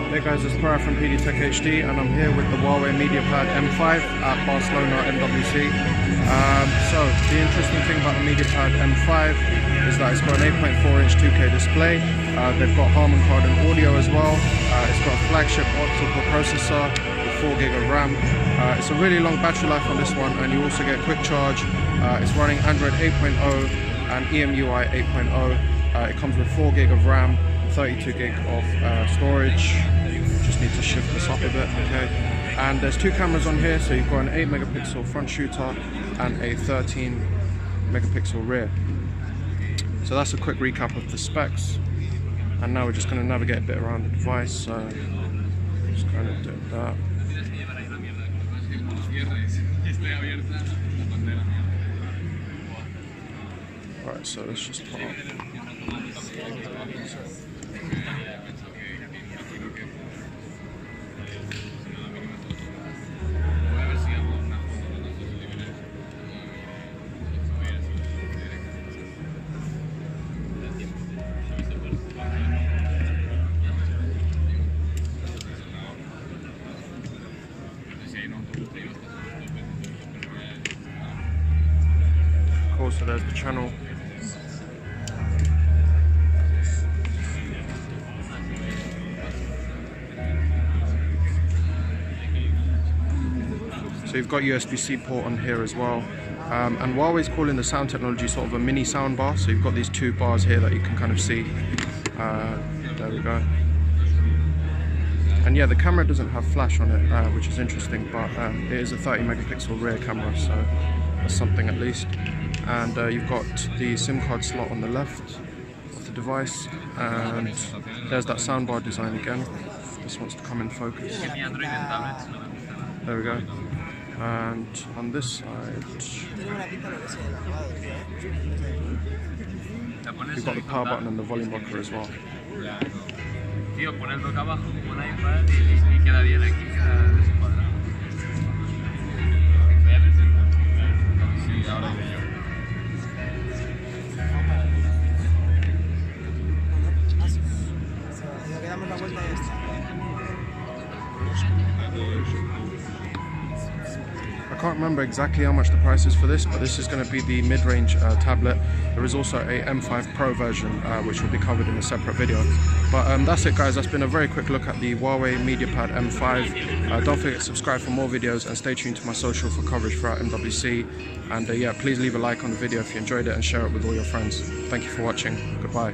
Hey guys, it's Para from PD Tech HD, and I'm here with the Huawei Mediapad M5 at Barcelona MWC. So the interesting thing about the Mediapad M5 is that it's got an 8.4-inch 2K display. They've got Harman Kardon audio as well. It's got a flagship optical processor with 4 GB of RAM. It's a really long battery life on this one, and you also get quick charge. It's running Android 8.0 and EMUI 8.0. It comes with 4 GB of RAM, 32 GB of storage. Just need to shift this up a bit, okay. And there's two cameras on here, so you've got an 8 megapixel front shooter and a 13 megapixel rear. So that's a quick recap of the specs. And now we're just going to navigate a bit around the device. So just kind of do that. Alright, so let's just put up. Cool, so there's the channel. So you've got USB-C port on here as well. And Huawei's calling the sound technology sort of a mini sound bar. So you've got these two bars here that you can kind of see. There we go. And yeah, the camera doesn't have flash on it, which is interesting, but it is a 30 megapixel rear camera, so that's something at least. And you've got the SIM card slot on the left of the device, and there's that soundbar design again. This wants to come in focus. There we go. And on this side, you've got the power button and the volume rocker as well. Tío, pon el boca abajo como un iPad y queda bien aquí, queda descuadrado. Sí, ahora iré yo. Damos la vuelta a esto. I can't remember exactly how much the price is for this, but this is going to be the mid-range tablet. There is also a M5 Pro version, which will be covered in a separate video. But that's it guys, that's been a very quick look at the Huawei Mediapad M5. Don't forget to subscribe for more videos and stay tuned to my social for coverage throughout MWC. And yeah, please leave a like on the video if you enjoyed it and share it with all your friends. Thank you for watching. Goodbye.